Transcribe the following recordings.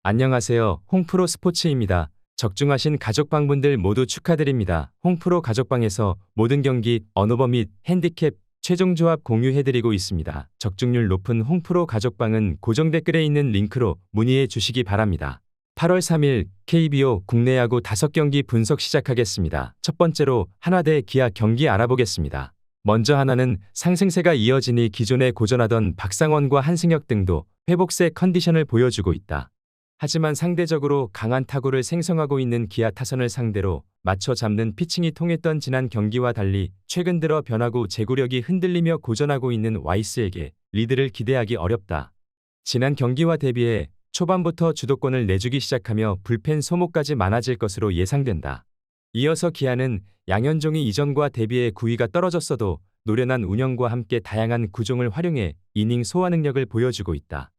안녕하세요. 홍프로 스포츠입니다. 적중하신 가족방분들 모두 축하드립니다. 홍프로 가족방에서 모든 경기, 언오버 및 핸디캡, 최종 조합 공유해드리고 있습니다. 적중률 높은 홍프로 가족방은 고정 댓글에 있는 링크로 문의해 주시기 바랍니다. 8월 3일 KBO 국내 야구 5경기 분석 시작하겠습니다. 첫 번째로 한화 대 기아 경기 알아보겠습니다. 먼저 한화는 상승세가 이어지니 기존에 고전하던 박상원과 한승혁 등도 회복세 컨디션을 보여주고 있다. 하지만 상대적으로 강한 타구를 생성하고 있는 기아 타선을 상대로 맞춰 잡는 피칭이 통했던 지난 경기와 달리 최근 들어 변화구 제구력이 흔들리며 고전하고 있는 와이스에게 리드를 기대하기 어렵다. 지난 경기와 대비해 초반부터 주도권을 내주기 시작하며 불펜 소모까지 많아질 것으로 예상된다. 이어서 기아는 양현종이 이전과 대비해 구위가 떨어졌어도 노련한 운영과 함께 다양한 구종을 활용해 이닝 소화 능력을 보여주고 있다.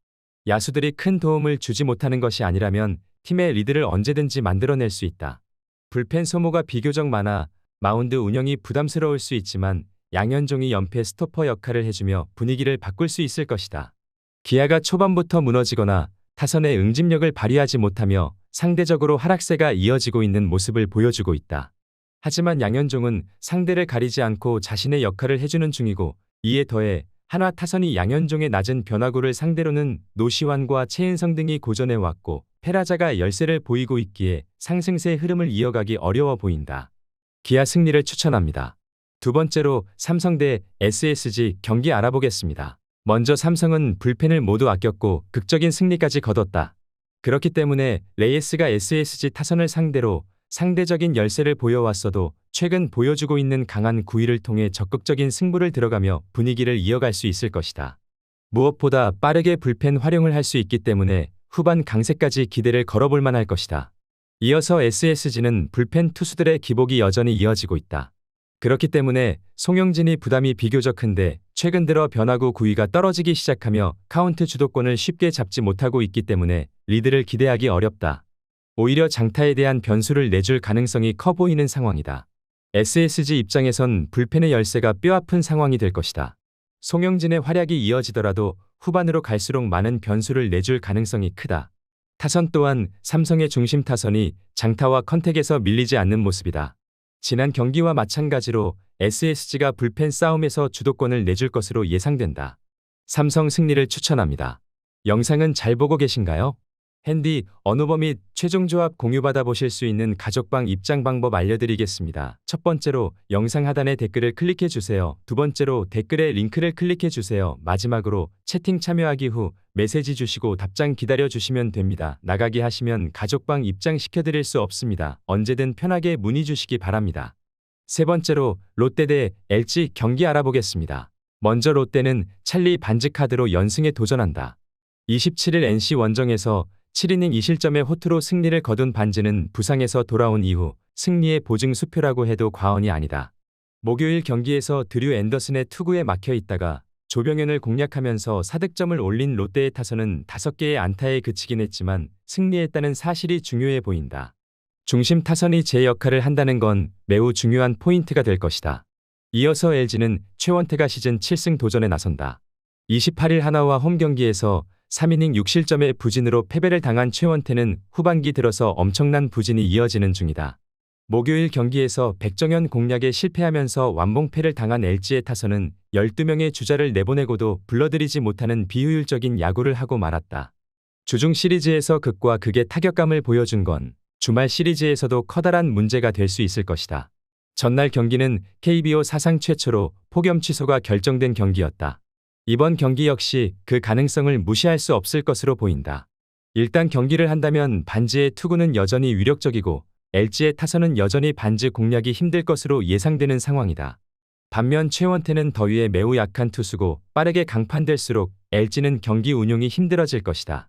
야수들이 큰 도움을 주지 못하는 것이 아니라면 팀의 리드를 언제든지 만들어낼 수 있다. 불펜 소모가 비교적 많아 마운드 운영이 부담스러울 수 있지만 양현종이 연패 스토퍼 역할을 해주며 분위기를 바꿀 수 있을 것이다. 기아가 초반부터 무너지거나 타선의 응집력을 발휘하지 못하며 상대적으로 하락세가 이어지고 있는 모습을 보여주고 있다. 하지만 양현종은 상대를 가리지 않고 자신의 역할을 해주는 중이고, 이에 더해 한화 타선이 양현종의 낮은 변화구를 상대로는 노시환과 최은성 등이 고전해왔고 페라자가 열세를 보이고 있기에 상승세 흐름을 이어가기 어려워 보인다. 기아 승리를 추천합니다. 두 번째로 삼성 대 SSG 경기 알아보겠습니다. 먼저 삼성은 불펜을 모두 아꼈고 극적인 승리까지 거뒀다. 그렇기 때문에 레이스가 SSG 타선을 상대로 상대적인 열세를 보여왔어도 최근 보여주고 있는 강한 구위를 통해 적극적인 승부를 들어가며 분위기를 이어갈 수 있을 것이다. 무엇보다 빠르게 불펜 활용을 할 수 있기 때문에 후반 강세까지 기대를 걸어볼 만할 것이다. 이어서 SSG는 불펜 투수들의 기복이 여전히 이어지고 있다. 그렇기 때문에 송영진이 부담이 비교적 큰데 최근 들어 변화구 구위가 떨어지기 시작하며 카운트 주도권을 쉽게 잡지 못하고 있기 때문에 리드를 기대하기 어렵다. 오히려 장타에 대한 변수를 내줄 가능성이 커 보이는 상황이다. SSG 입장에선 불펜의 열세가 뼈아픈 상황이 될 것이다. 송영진의 활약이 이어지더라도 후반으로 갈수록 많은 변수를 내줄 가능성이 크다. 타선 또한 삼성의 중심 타선이 장타와 컨택에서 밀리지 않는 모습이다. 지난 경기와 마찬가지로 SSG가 불펜 싸움에서 주도권을 내줄 것으로 예상된다. 삼성 승리를 추천합니다. 영상은 잘 보고 계신가요? 핸디, 언오버 및 최종 조합 공유받아 보실 수 있는 가족방 입장 방법 알려드리겠습니다. 첫 번째로 영상 하단에 댓글을 클릭해 주세요. 두 번째로 댓글에 링크를 클릭해 주세요. 마지막으로 채팅 참여하기 후 메시지 주시고 답장 기다려 주시면 됩니다. 나가기 하시면 가족방 입장 시켜드릴 수 없습니다. 언제든 편하게 문의 주시기 바랍니다. 세 번째로 롯데 대 LG 경기 알아보겠습니다. 먼저 롯데는 찰리 반지 카드로 연승에 도전한다. 27일 NC 원정에서 7이닝 2실점의 호투로 승리를 거둔 반지는 부상에서 돌아온 이후 승리의 보증 수표라고 해도 과언이 아니다. 목요일 경기에서 드류 앤더슨의 투구에 막혀 있다가 조병현을 공략하면서 4득점을 올린 롯데의 타선은 5개의 안타에 그치긴 했지만 승리했다는 사실이 중요해 보인다. 중심 타선이 제 역할을 한다는 건 매우 중요한 포인트가 될 것이다. 이어서 LG는 최원태가 시즌 7승 도전에 나선다. 28일 하나와 홈 경기에서 3이닝 6실점의 부진으로 패배를 당한 최원태는 후반기 들어서 엄청난 부진이 이어지는 중이다. 목요일 경기에서 백정현 공략에 실패하면서 완봉패를 당한 LG의 타선은 12명의 주자를 내보내고도 불러들이지 못하는 비효율적인 야구를 하고 말았다. 주중 시리즈에서 극과 극의 타격감을 보여준 건 주말 시리즈에서도 커다란 문제가 될 수 있을 것이다. 전날 경기는 KBO 사상 최초로 폭염 취소가 결정된 경기였다. 이번 경기 역시 그 가능성을 무시할 수 없을 것으로 보인다. 일단 경기를 한다면 반지의 투구는 여전히 위력적이고 LG의 타선은 여전히 반지 공략이 힘들 것으로 예상되는 상황이다. 반면 최원태는 더위에 매우 약한 투수고 빠르게 강판될수록 LG는 경기 운용이 힘들어질 것이다.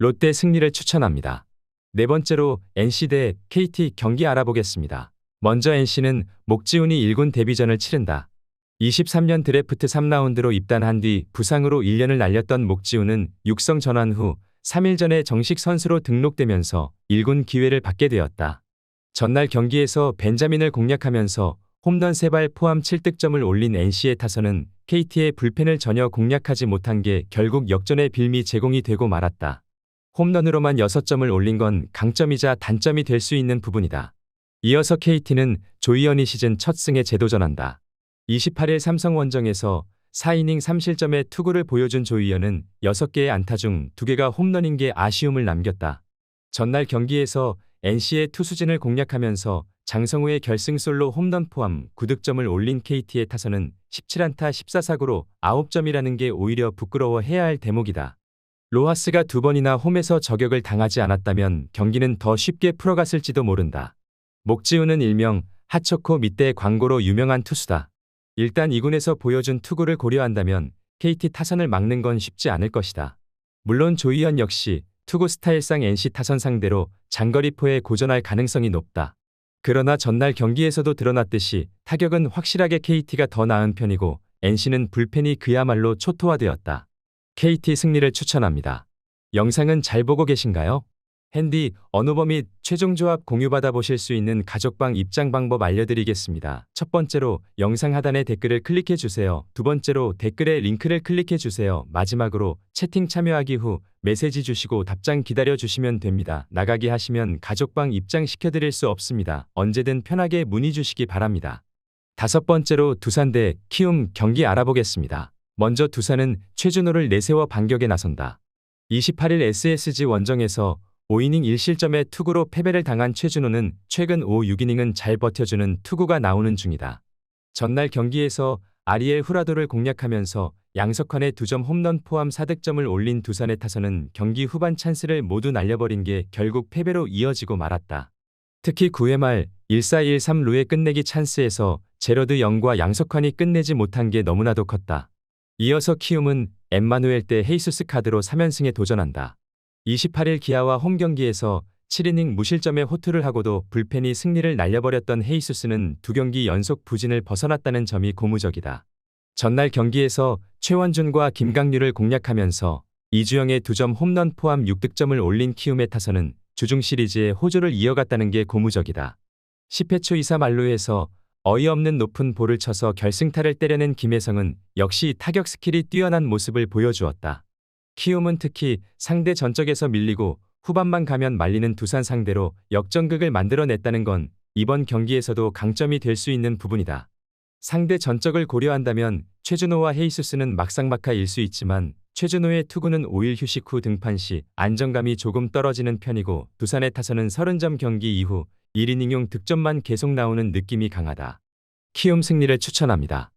롯데 승리를 추천합니다. 네 번째로 NC 대 KT 경기 알아보겠습니다. 먼저 NC는 목지훈이 1군 데뷔전을 치른다. 23년 드래프트 3라운드로 입단한 뒤 부상으로 1년을 날렸던 목지훈은 육성 전환 후 3일 전에 정식 선수로 등록되면서 1군 기회를 받게 되었다. 전날 경기에서 벤자민을 공략하면서 홈런 3발 포함 7득점을 올린 NC의 타선은 KT의 불펜을 전혀 공략하지 못한 게 결국 역전의 빌미 제공이 되고 말았다. 홈런으로만 6점을 올린 건 강점이자 단점이 될 수 있는 부분이다. 이어서 KT는 조이언이 시즌 첫 승에 재도전한다. 28일 삼성 원정에서 4이닝 3실점의 투구를 보여준 조이언은 6개의 안타 중 2개가 홈런인 게 아쉬움을 남겼다. 전날 경기에서 NC의 투수진을 공략하면서 장성우의 결승 솔로 홈런 포함 9득점을 올린 KT의 타선은 17안타 14사구로 9점이라는 게 오히려 부끄러워해야 할 대목이다. 로하스가 2번이나 홈에서 저격을 당하지 않았다면 경기는 더 쉽게 풀어갔을지도 모른다. 목지우는 일명 하초코 밑대 광고로 유명한 투수다. 일단 2군에서 보여준 투구를 고려한다면 KT 타선을 막는 건 쉽지 않을 것이다. 물론 조이언 역시 투구 스타일상 NC 타선 상대로 장거리포에 고전할 가능성이 높다. 그러나 전날 경기에서도 드러났듯이 타격은 확실하게 KT가 더 나은 편이고 NC는 불펜이 그야말로 초토화되었다. KT 승리를 추천합니다. 영상은 잘 보고 계신가요? 핸디, 언어버 및 최종 조합 공유받아 보실 수 있는 가족방 입장 방법 알려드리겠습니다. 첫 번째로 영상 하단에 댓글을 클릭해 주세요. 두 번째로 댓글에 링크를 클릭해 주세요. 마지막으로 채팅 참여하기 후 메시지 주시고 답장 기다려 주시면 됩니다. 나가기 하시면 가족방 입장 시켜드릴 수 없습니다. 언제든 편하게 문의 주시기 바랍니다. 다섯 번째로 두산 대 키움 경기 알아보겠습니다. 먼저 두산은 최준호를 내세워 반격에 나선다. 28일 SSG 원정에서 5이닝 1실점의 투구로 패배를 당한 최준호는 최근 5, 6이닝은 잘 버텨주는 투구가 나오는 중이다. 전날 경기에서 아리엘 후라도를 공략하면서 양석환의 2점 홈런 포함 4득점을 올린 두산의 타선은 경기 후반 찬스를 모두 날려버린 게 결국 패배로 이어지고 말았다. 특히 9회 말 1-4-1-3 루의 끝내기 찬스에서 제러드 영과 양석환이 끝내지 못한 게 너무나도 컸다. 이어서 키움은 엠마누엘 대 헤이수스 카드로 3연승에 도전한다. 28일 기아와 홈 경기에서 7이닝 무실점의 호투를 하고도 불펜이 승리를 날려버렸던 헤이수스는 2경기 연속 부진을 벗어났다는 점이 고무적이다. 전날 경기에서 최원준과 김강률을 공략하면서 이주영의 2점 홈런 포함 6득점을 올린 키움의 타선은 주중 시리즈의 호조를 이어갔다는 게 고무적이다. 10회 초 2-3 만루에서 어이없는 높은 볼을 쳐서 결승타를 때려낸 김혜성은 역시 타격 스킬이 뛰어난 모습을 보여주었다. 키움은 특히 상대 전적에서 밀리고 후반만 가면 말리는 두산 상대로 역전극을 만들어냈다는 건 이번 경기에서도 강점이 될 수 있는 부분이다. 상대 전적을 고려한다면 최준호와 헤이수스는 막상막하일 수 있지만 최준호의 투구는 5일 휴식 후 등판 시 안정감이 조금 떨어지는 편이고 두산의 타선은 30점 경기 이후 1이닝용 득점만 계속 나오는 느낌이 강하다. 키움 승리를 추천합니다.